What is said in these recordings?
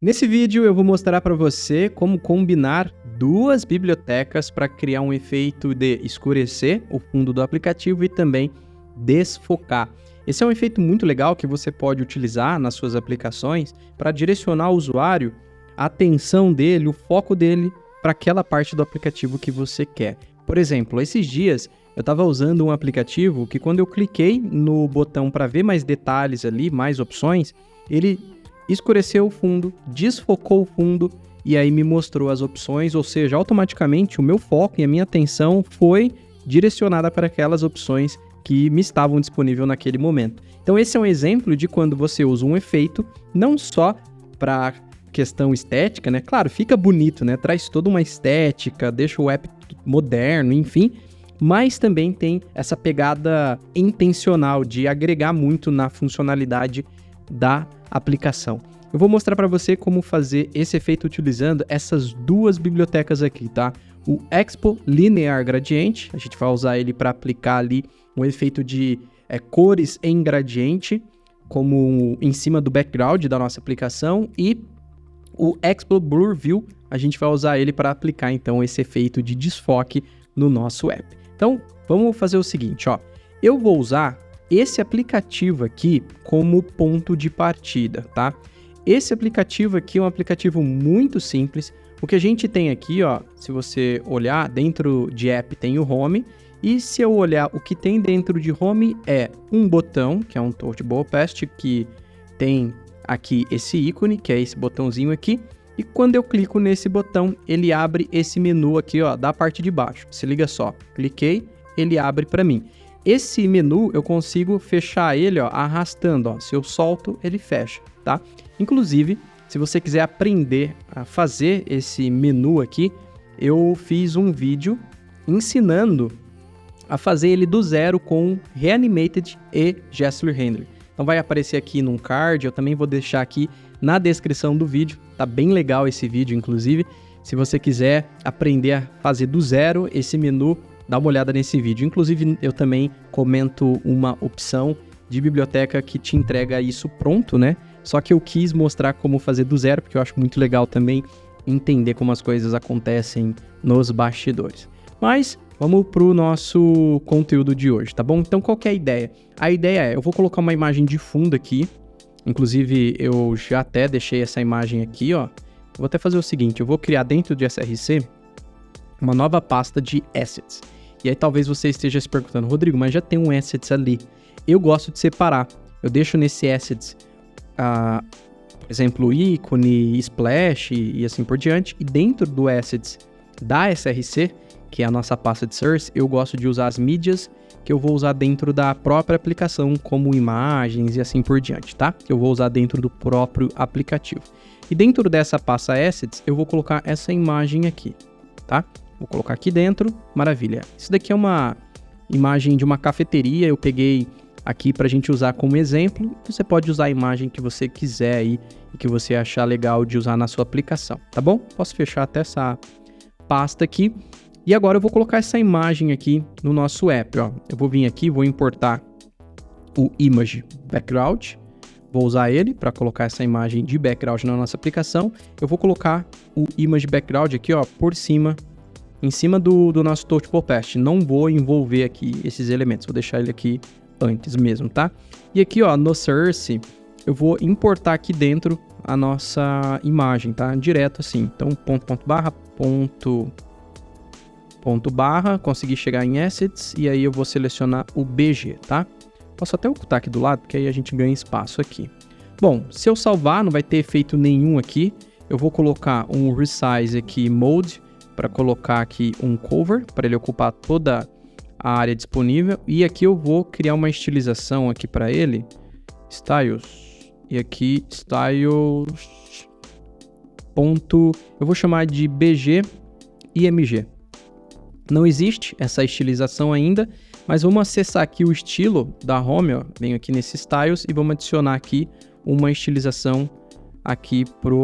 Nesse vídeo eu vou mostrar para você como combinar duas bibliotecas para criar um efeito de escurecer o fundo do aplicativo e também desfocar. Esse é um efeito muito legal que você pode utilizar nas suas aplicações para direcionar o usuário, a atenção dele, o foco dele para aquela parte do aplicativo que você quer. Por exemplo, esses dias eu estava usando um aplicativo que quando eu cliquei no botão para ver mais detalhes ali, mais opções, ele escureceu o fundo, desfocou o fundo e aí me mostrou as opções, ou seja, automaticamente o meu foco e a minha atenção foi direcionada para aquelas opções que me estavam disponíveis naquele momento. Então esse é um exemplo de quando você usa um efeito não só para questão estética, né? Claro, fica bonito, né? Traz toda uma estética, deixa o app moderno, enfim, mas também tem essa pegada intencional de agregar muito na funcionalidade da aplicação. Eu vou mostrar para você como fazer esse efeito utilizando essas duas bibliotecas aqui, tá? O Expo Linear Gradient, a gente vai usar ele para aplicar ali um efeito de cores em gradiente, como em cima do background da nossa aplicação, e o Expo Blur View, a gente vai usar ele para aplicar então esse efeito de desfoque no nosso app. Então, vamos fazer o seguinte, ó. Eu vou usar esse aplicativo aqui como ponto de partida, tá? Esse aplicativo aqui é um aplicativo muito simples. O que a gente tem aqui, ó, se você olhar, dentro de app tem o Home, e se eu olhar o que tem dentro de Home é um botão, que é um Touchable Past, que tem aqui esse ícone, que é esse botãozinho aqui, e quando eu clico nesse botão, ele abre esse menu aqui, ó, da parte de baixo. Se liga só, cliquei, ele abre para mim. Esse menu eu consigo fechar ele, ó, arrastando, ó. Se eu solto, ele fecha, tá? Inclusive, se você quiser aprender a fazer esse menu aqui, eu fiz um vídeo ensinando a fazer ele do zero com Reanimated e Gesture Handler. Então vai aparecer aqui num card, eu também vou deixar aqui na descrição do vídeo. Tá bem legal esse vídeo, inclusive. Se você quiser aprender a fazer do zero esse menu, dá uma olhada nesse vídeo. Inclusive, eu também comento uma opção de biblioteca que te entrega isso pronto, né? Só que eu quis mostrar como fazer do zero, porque eu acho muito legal também entender como as coisas acontecem nos bastidores. Mas vamos para o nosso conteúdo de hoje, tá bom? Então, qual que é a ideia? A ideia é, eu vou colocar uma imagem de fundo aqui. Inclusive, eu já até deixei essa imagem aqui, ó. Eu vou até fazer o seguinte, eu vou criar dentro de SRC uma nova pasta de assets. E aí talvez você esteja se perguntando, Rodrigo, mas já tem um assets ali. Eu gosto de separar. Eu deixo nesse assets, por exemplo, ícone, splash e assim por diante. E dentro do assets da SRC, que é a nossa pasta de source, eu gosto de usar as mídias que eu vou usar dentro da própria aplicação, como imagens e assim por diante, tá? Que eu vou usar dentro do próprio aplicativo. E dentro dessa pasta assets, eu vou colocar essa imagem aqui, tá? Vou colocar aqui dentro, maravilha. Isso daqui é uma imagem de uma cafeteria, eu peguei aqui para a gente usar como exemplo. Você pode usar a imagem que você quiser aí e que você achar legal de usar na sua aplicação, tá bom? Posso fechar até essa pasta aqui. E agora eu vou colocar essa imagem aqui no nosso app, ó. Eu vou vir aqui, vou importar o Image Background. Vou usar ele para colocar essa imagem de background na nossa aplicação. Eu vou colocar o Image Background aqui, ó, por cima, em cima do nosso Touchable Past. Não vou envolver aqui esses elementos, vou deixar ele aqui antes mesmo, tá? E aqui, ó, no Source, eu vou importar aqui dentro a nossa imagem, tá? Direto assim. Então, ponto barra, consegui chegar em Assets, e aí eu vou selecionar o BG, tá? Posso até ocultar aqui do lado, porque aí a gente ganha espaço aqui. Bom, se eu salvar, não vai ter efeito nenhum aqui. Eu vou colocar um Resize aqui, Mode, para colocar aqui um Cover, para ele ocupar toda a área disponível. E aqui eu vou criar uma estilização aqui para ele, Styles. E aqui, Styles, eu vou chamar de BG IMG. Não existe essa estilização ainda, mas vamos acessar aqui o estilo da Home, ó. Venho aqui nesse Styles e vamos adicionar aqui uma estilização aqui pro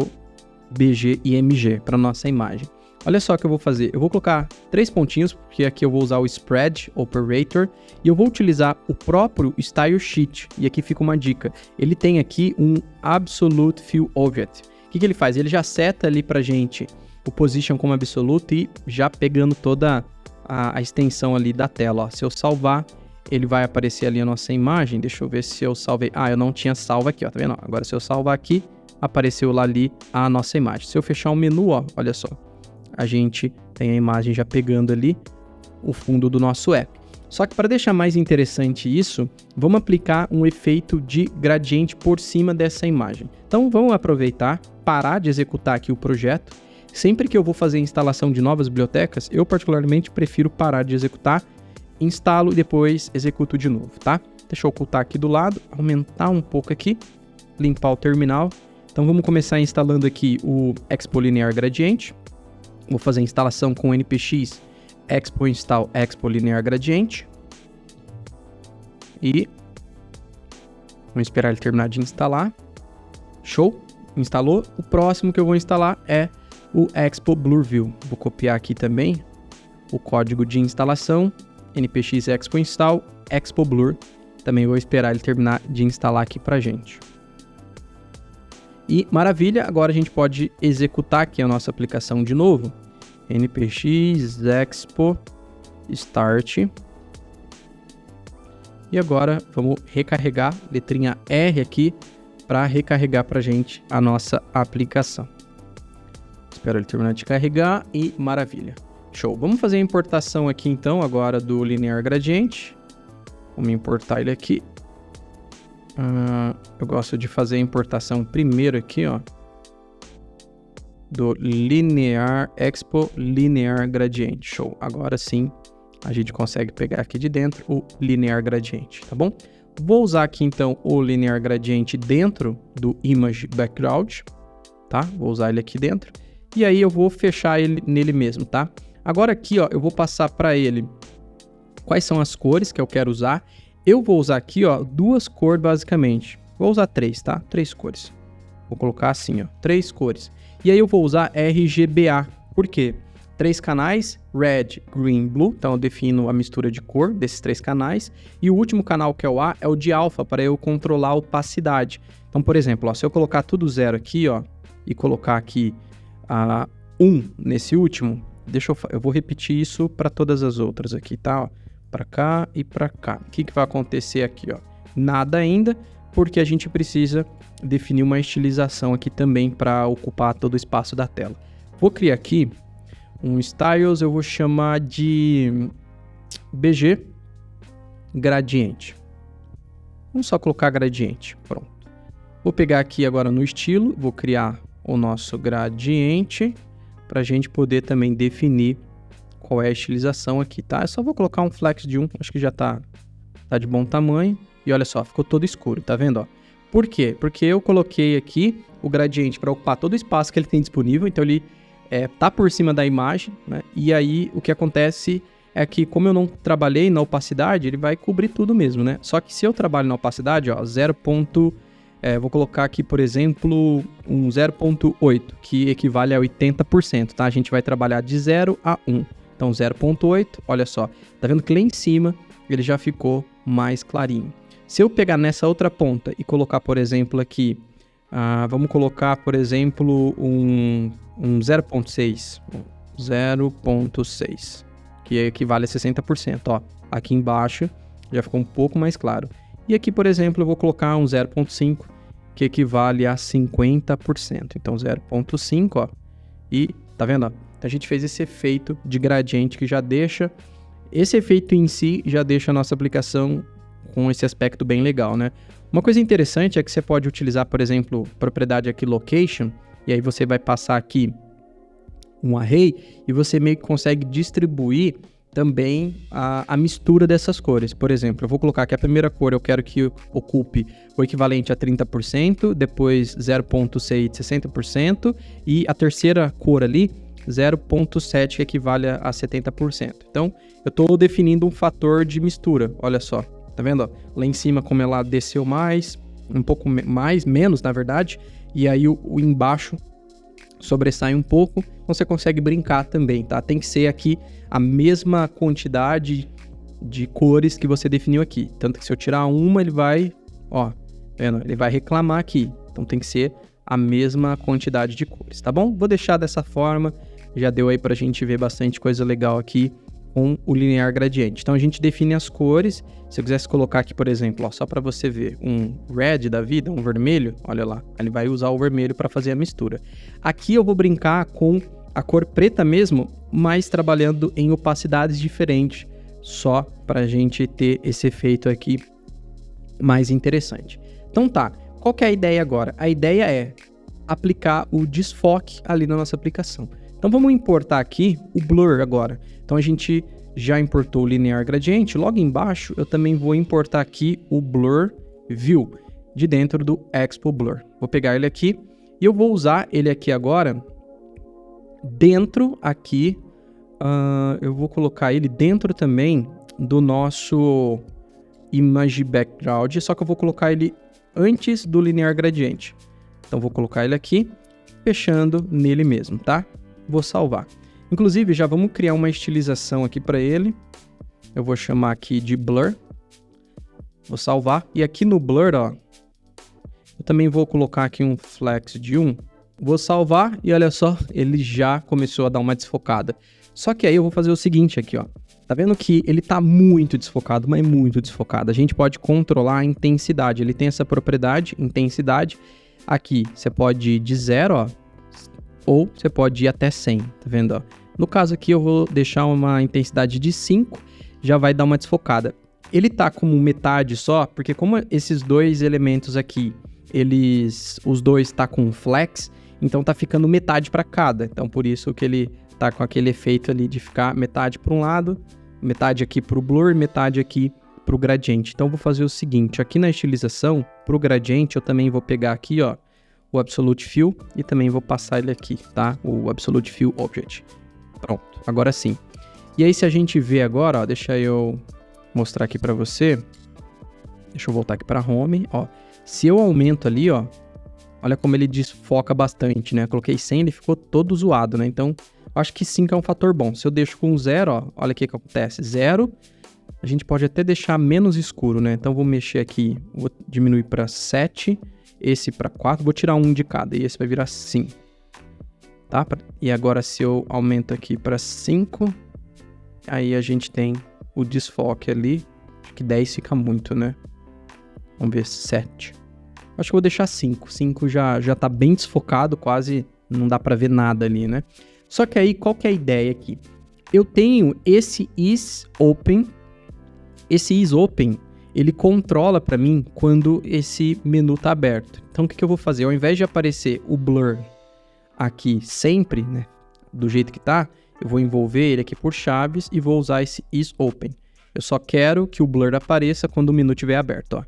BG IMG, para nossa imagem. Olha só o que eu vou fazer. Eu vou colocar 3 pontinhos, porque aqui eu vou usar o Spread Operator, e eu vou utilizar o próprio Style Sheet. E aqui fica uma dica. Ele tem aqui um Absolute Fill Object, O que ele faz? Ele já seta ali pra gente o position como absoluto e já pegando toda a extensão ali da tela, ó. Se eu salvar, ele vai aparecer ali a nossa imagem. Deixa eu ver se eu salvei. Eu não tinha salvo aqui, ó, tá vendo? Agora se eu salvar aqui, apareceu lá ali a nossa imagem. Se eu fechar o menu, ó, olha só, a gente tem a imagem já pegando ali o fundo do nosso app. Só que para deixar mais interessante isso, vamos aplicar um efeito de gradiente por cima dessa imagem. Então vamos aproveitar, parar de executar aqui o projeto. Sempre que eu vou fazer a instalação de novas bibliotecas, eu particularmente prefiro parar de executar, instalo e depois executo de novo, tá? Deixa eu ocultar aqui do lado, aumentar um pouco aqui, limpar o terminal. Então vamos começar instalando aqui o Expo Linear Gradient. Vou fazer a instalação com npx expo install expo linear gradient. E vamos esperar ele terminar de instalar. Show! Instalou. O próximo que eu vou instalar é o Expo Blur View. Vou copiar aqui também o código de instalação. npx expo install expo blur. Também vou esperar ele terminar de instalar aqui pra gente. E maravilha, agora a gente pode executar aqui a nossa aplicação de novo. npx expo start. E agora vamos recarregar, letrinha R aqui, para recarregar para a gente a nossa aplicação. Espero ele terminar de carregar e maravilha. Show. Vamos fazer a importação aqui então agora do Linear Gradient. Vamos importar ele aqui. Eu gosto de fazer a importação primeiro aqui, ó, do Linear Expo Linear Gradient. Show. Agora sim a gente consegue pegar aqui de dentro o Linear Gradient, tá bom? Vou usar aqui então o Linear Gradient dentro do Image Background, tá? Vou usar ele aqui dentro. E aí eu vou fechar ele nele mesmo, tá? Agora aqui, ó, eu vou passar para ele quais são as cores que eu quero usar. Eu vou usar aqui, ó, duas cores basicamente. Vou usar 3, tá? 3 cores. Vou colocar assim, ó, 3 cores. E aí eu vou usar RGBA. Por quê? 3 canais, Red, Green, Blue. Então eu defino a mistura de cor desses 3 canais. E o último canal, que é o A, é o de alfa, para eu controlar a opacidade. Então, por exemplo, ó, se eu colocar tudo 0 aqui, ó, e colocar aqui 1 nesse último, eu vou repetir isso para todas as outras aqui, tá? Para cá e para cá. O que vai acontecer aqui, ó? Nada ainda, porque a gente precisa definir uma estilização aqui também para ocupar todo o espaço da tela. Vou criar aqui um styles, eu vou chamar de BG Gradiente. Vamos só colocar gradiente, pronto. Vou pegar aqui agora no estilo, vou criar o nosso gradiente para a gente poder também definir qual é a estilização aqui, tá? Eu só vou colocar um flex de 1, acho que já tá de bom tamanho. E olha só, ficou todo escuro, tá vendo, ó? Por quê? Porque eu coloquei aqui o gradiente para ocupar todo o espaço que ele tem disponível, então ele tá por cima da imagem, né? E aí o que acontece é que, como eu não trabalhei na opacidade, ele vai cobrir tudo mesmo, né? Só que se eu trabalho na opacidade, ó, vou colocar aqui, por exemplo, um 0.8, que equivale a 80%, tá? A gente vai trabalhar de 0 a 1. Então 0.8, olha só, tá vendo que lá em cima ele já ficou mais clarinho. Se eu pegar nessa outra ponta e colocar, por exemplo, aqui, vamos colocar, por exemplo, um 0.6, 0.6, que equivale a 60%, ó. Aqui embaixo já ficou um pouco mais claro. E aqui, por exemplo, eu vou colocar um 0.5, que equivale a 50%. Então 0.5, ó, e tá vendo, ó? Então a gente fez esse efeito de gradiente que já deixa, esse efeito em si já deixa a nossa aplicação com esse aspecto bem legal, né? Uma coisa interessante é que você pode utilizar, por exemplo, propriedade aqui location, e aí você vai passar aqui um array e você meio que consegue distribuir também a mistura dessas cores. Por exemplo, eu vou colocar aqui a primeira cor, eu quero que ocupe o equivalente a 30%, depois 0.6, 60%, e a terceira cor ali, 0.7, que equivale a 70%. Então, eu estou definindo um fator de mistura, olha só, tá vendo? Ó? Lá em cima, como ela desceu mais, um pouco mais, menos, na verdade, e aí o embaixo sobressai um pouco, então você consegue brincar também, tá? Tem que ser aqui a mesma quantidade de cores que você definiu aqui. Tanto que se eu tirar uma, ele vai, ó, vendo? Ele vai reclamar aqui. Então tem que ser a mesma quantidade de cores, tá bom? Vou deixar dessa forma, já deu aí pra gente ver bastante coisa legal aqui com o linear gradiente. Então a gente define as cores. Se eu quisesse colocar aqui, por exemplo, ó, só para você ver, um red da vida, um vermelho, olha lá, ele vai usar o vermelho para fazer a mistura. Aqui eu vou brincar com a cor preta mesmo, mas trabalhando em opacidades diferentes, só para a gente ter esse efeito aqui mais interessante. Então tá, qual que é a ideia agora? A ideia é aplicar o desfoque ali na nossa aplicação. Então vamos importar aqui o blur agora. Então a gente já importou o linear gradiente. Logo embaixo eu também vou importar aqui o blur view de dentro do Expo Blur. Vou pegar ele aqui e eu vou usar ele aqui agora dentro aqui. Eu vou colocar ele dentro também do nosso Image Background, só que eu vou colocar ele antes do linear gradiente. Então vou colocar ele aqui, fechando nele mesmo, tá? Vou salvar. Inclusive, já vamos criar uma estilização aqui para ele. Eu vou chamar aqui de Blur. Vou salvar. E aqui no Blur, ó, eu também vou colocar aqui um Flex de 1. Vou salvar e olha só, ele já começou a dar uma desfocada. Só que aí eu vou fazer o seguinte aqui, ó. Tá vendo que ele tá muito desfocado, mas muito desfocado. A gente pode controlar a intensidade. Ele tem essa propriedade, intensidade. Aqui, você pode ir de 0, ó. Ou você pode ir até 100, tá vendo? Ó? No caso aqui eu vou deixar uma intensidade de 5, já vai dar uma desfocada. Ele tá como metade só, porque como esses dois elementos aqui, os dois tá com flex, então tá ficando metade para cada. Então por isso que ele tá com aquele efeito ali de ficar metade para um lado, metade aqui pro blur, metade aqui pro gradiente. Então eu vou fazer o seguinte, aqui na estilização, pro gradiente eu também vou pegar aqui, ó, o Absolute Fill e também vou passar ele aqui, tá? O Absolute Fill Object. Pronto, agora sim. E aí se a gente vê agora, ó, deixa eu mostrar aqui para você. Deixa eu voltar aqui para Home, ó. Se eu aumento ali, ó, olha como ele desfoca bastante, né? Coloquei 100, ele ficou todo zoado, né? Então, acho que 5 é um fator bom. Se eu deixo com 0, ó, olha o que acontece. 0, a gente pode até deixar menos escuro, né? Então, vou mexer aqui, vou diminuir para 7, esse para 4, vou tirar um de cada e esse vai virar 5, tá? E agora se eu aumento aqui para 5, aí a gente tem o desfoque ali, acho que 10 fica muito, né? Vamos ver, 7. Acho que eu vou deixar 5, 5 já tá bem desfocado, quase não dá para ver nada ali, né? Só que aí, qual que é a ideia aqui? Eu tenho esse is open, ele controla para mim quando esse menu tá aberto. Então, o que eu vou fazer? Ao invés de aparecer o blur aqui sempre, né, do jeito que tá, eu vou envolver ele aqui por chaves e vou usar esse isOpen. Eu só quero que o blur apareça quando o menu estiver aberto, ó.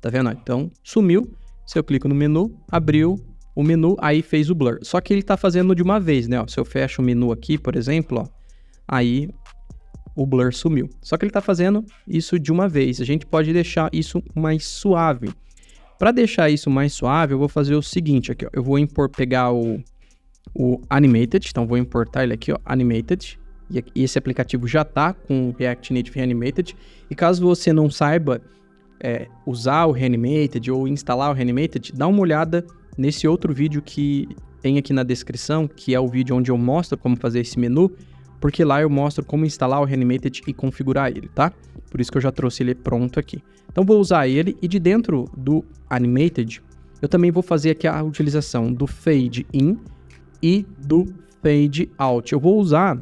Tá vendo? Então, sumiu. Se eu clico no menu, abriu o menu, aí fez o blur. Só que ele tá fazendo de uma vez, né? Ó, se eu fecho o menu aqui, por exemplo, ó, aí o blur sumiu. Só que ele tá fazendo isso de uma vez. A gente pode deixar isso mais suave. Para deixar isso mais suave, eu vou fazer o seguinte aqui, ó. Eu vou pegar o Animated, então vou importar ele aqui, ó, Animated. E esse aplicativo já tá com o React Native Reanimated. E caso você não saiba usar o Reanimated ou instalar o Reanimated, dá uma olhada nesse outro vídeo que tem aqui na descrição, que é o vídeo onde eu mostro como fazer esse menu, porque lá eu mostro como instalar o Reanimated e configurar ele, tá? Por isso que eu já trouxe ele pronto aqui. Então vou usar ele e de dentro do Animated, eu também vou fazer aqui a utilização do Fade In e do Fade Out. Eu vou usar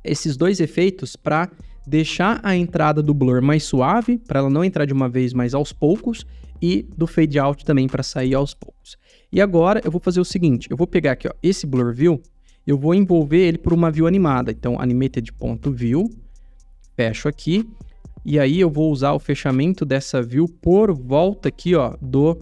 esses dois efeitos para deixar a entrada do blur mais suave, para ela não entrar de uma vez, mas aos poucos, e do Fade Out também para sair aos poucos. E agora eu vou fazer o seguinte, eu vou pegar aqui, ó, esse Blur View, eu vou envolver ele por uma view animada. Então, animated.view, fecho aqui, e aí eu vou usar o fechamento dessa view por volta aqui, ó, do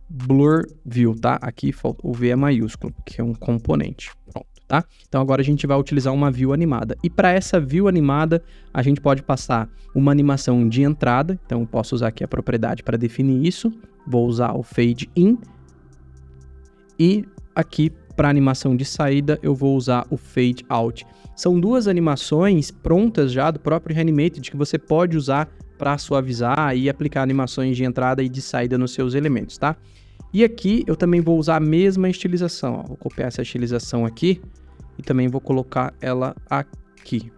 Blur View, tá? Aqui o V é maiúsculo, que é um componente. Pronto, tá? Então agora a gente vai utilizar uma view animada. E para essa view animada, a gente pode passar uma animação de entrada. Então eu posso usar aqui a propriedade para definir isso. Vou usar o Fade In. E aqui para animação de saída, eu vou usar o Fade Out. São duas animações prontas já do próprio Reanimated que você pode usar para suavizar e aplicar animações de entrada e de saída nos seus elementos, tá? E aqui eu também vou usar a mesma estilização, ó. Vou copiar essa estilização aqui e também vou colocar ela aqui.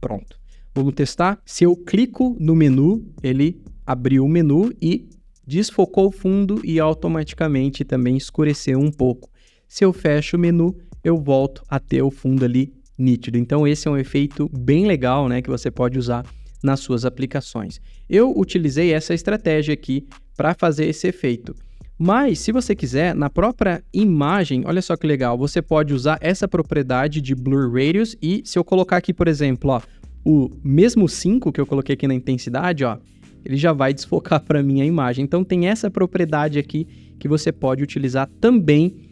Pronto. Vamos testar? Se eu clico no menu, ele abriu o menu e desfocou o fundo e automaticamente também escureceu um pouco. Se eu fecho o menu, eu volto a ter o fundo ali nítido. Então esse é um efeito bem legal, né, que você pode usar nas suas aplicações. Eu utilizei essa estratégia aqui para fazer esse efeito. Mas se você quiser, na própria imagem, olha só que legal, você pode usar essa propriedade de Blur Radius e se eu colocar aqui, por exemplo, ó, o mesmo 5 que eu coloquei aqui na intensidade, ó, ele já vai desfocar para mim a imagem. Então tem essa propriedade aqui que você pode utilizar também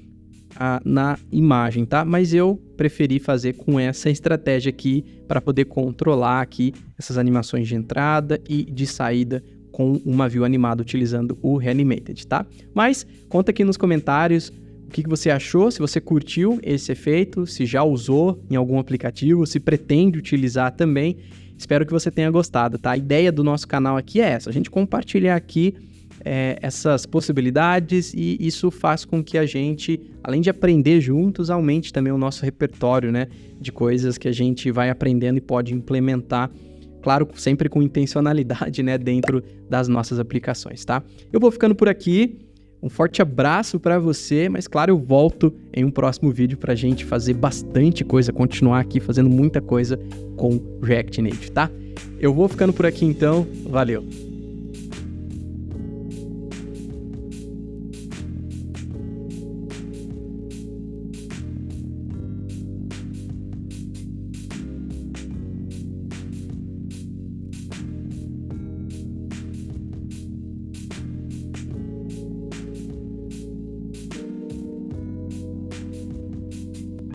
na imagem, tá? Mas eu preferi fazer com essa estratégia aqui para poder controlar aqui essas animações de entrada e de saída com uma view animada utilizando o Reanimated, tá? Mas conta aqui nos comentários o que você achou, se você curtiu esse efeito, se já usou em algum aplicativo, se pretende utilizar também. Espero que você tenha gostado, tá? A ideia do nosso canal aqui é essa, a gente compartilhar aqui essas possibilidades e isso faz com que a gente, além de aprender juntos, aumente também o nosso repertório, né? De coisas que a gente vai aprendendo e pode implementar, claro, sempre com intencionalidade, né? Dentro das nossas aplicações, tá? Eu vou ficando por aqui. Um forte abraço para você, mas claro, eu volto em um próximo vídeo para a gente fazer bastante coisa, continuar aqui fazendo muita coisa com React Native, tá? Eu vou ficando por aqui então, valeu!